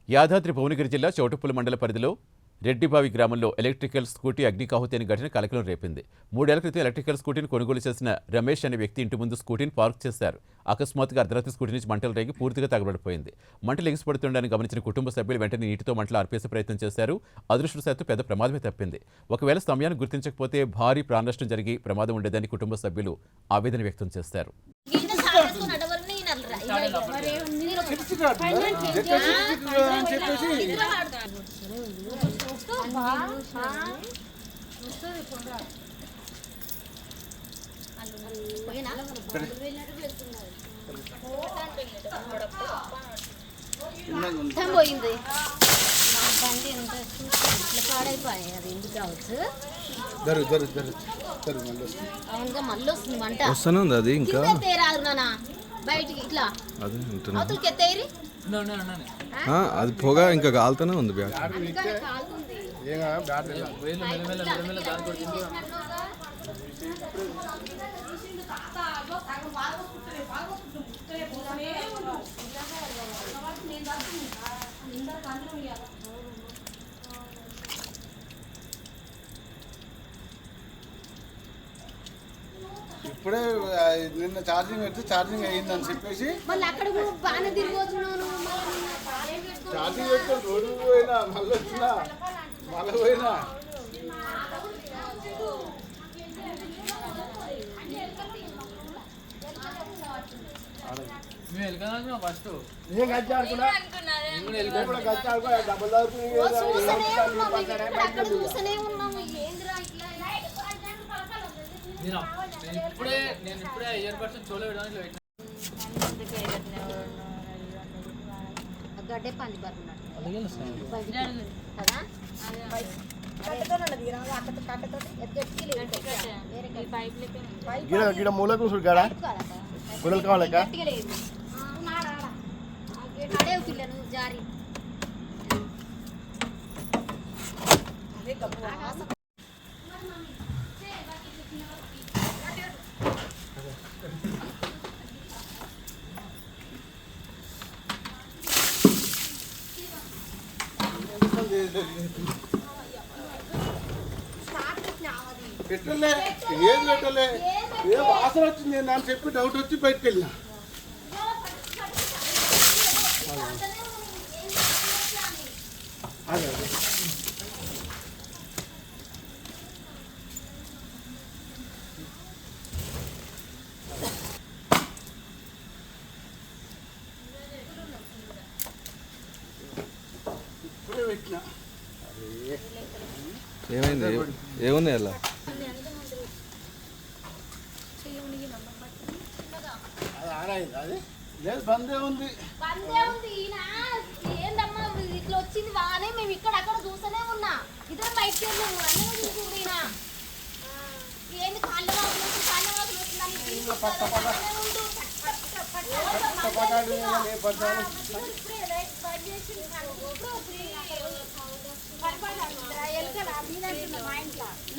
యాదాద్రి భువనగిరి జిల్లా చౌటుప్పల్ మండల పరిధిలో రెడ్డిబావి గ్రామంలో ఎలక్ట్రికల్ స్కూటీ అగ్నికాహుతి అనే ఘటన కలకలం రేపింది. 3 ఏళ్ల క్రితం ఎలక్ట్రికల్ స్కూటీని కొనుగోలు చేసిన రమేష్ అనే వ్యక్తి ఇంటి ముందు స్కూటీని పార్క్ చేశారు. అకస్మాత్తుగా అర్ధరాత్రి స్కూటీ నుంచి మంటలు రేగి పూర్తిగా తగలబడిపోయింది. మంటలు ఎగిసిపడుతుండని గమనించిన కుటుంబ సభ్యులు వెంటనే నీటితో మంటలు ఆర్పేసే ప్రయత్నం చేశారు. అదృష్టవశాత్తు పెద్ద ప్రమాదమే తప్పింది. ఒకవేళ సమయాన్ని గుర్తించకపోతే భారీ ప్రాణనష్టం జరిగి ప్రమాదం ఉండేదని కుటుంబ సభ్యులు ఆవేదన వ్యక్తం చేశారు. పోయింది బండి ఎంత ఇట్లా పాడైపోయాయి. అది ఎందుకు కావచ్చు. అవునుగా మళ్ళీ వస్తుంది మంట వస్తుంది. అది ఇంకా రాదు నాన్న బయటికి ఇట్లా అవతలకి ఎత్తేరి అది పొగ ఇంకా కాలుతూనే ఉంది. ఇప్పుడే నిన్న ఛార్జింగ్ పెడితే ఛార్జింగ్ అయ్యిందని చెప్పేసి ఛార్జింగ్ పెట్టుకొని రోడ్డు పోయినా మళ్ళీ వచ్చినా మళ్ళీ పోయినా ఫస్ట్ డబ్బులు నేను ఇప్పుడే ఇయర్బడ్స్ చోలో పెట్టడానికి గడ్డే పంది గిడ మూలకు గడా గుడలు కావాలి జారీ పెట్టలే ఏం పెట్టలే ఏ వాసన వచ్చింది అని చెప్పి డౌట్ వచ్చి బయటకు వెళ్ళినా. అదే ఇప్పుడే పెట్టినా. ఏమైంది? ఏమున్నాయి అలా? అది ఆడైంది. అది లేదు బందే ఉంది. ఏందమ్మా ఇట్లా వచ్చింది వానే మేము ఇక్కడ అక్కడ చూస్తూనే ఉన్నా. ఇద్దరు బయటకి వెళ్ళాము అన్నీ చూసింది ఈయన. ఏంది కాళ్ళ వాకులు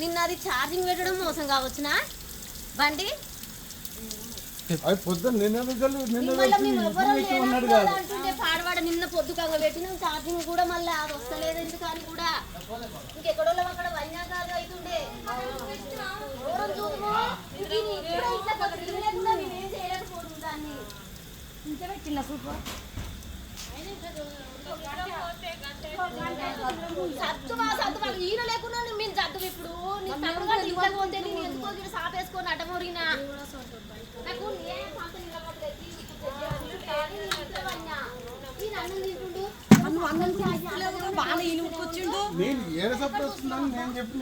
నిన్న అది ఛార్జింగ్ పెట్టడం మోసం కావచ్చునా బండి అది పొద్దున్న నిన్న పాడవాడ నిన్న పొద్దు కంగ పెట్టిన ఛార్జింగ్ కూడా మళ్ళీ అది వస్తలేదు ఎందుకని కూడా ఇంకెక్కడో అక్కడ వైనాకాలు అవుతుండే నేనేం చేయలేకపోతుంది దాన్ని ఇంకా పెట్టిన సూపర్ సత్తు ఈయన లేకుండా మేము చదువు ఇప్పుడు ఇంట్లో పోతే నేను ఎందుకో సాపేసుకొని అడ్డమొరిగినా నాకు నేను ఏడ సపోర్ట్ వస్తుందని నేను చెప్పి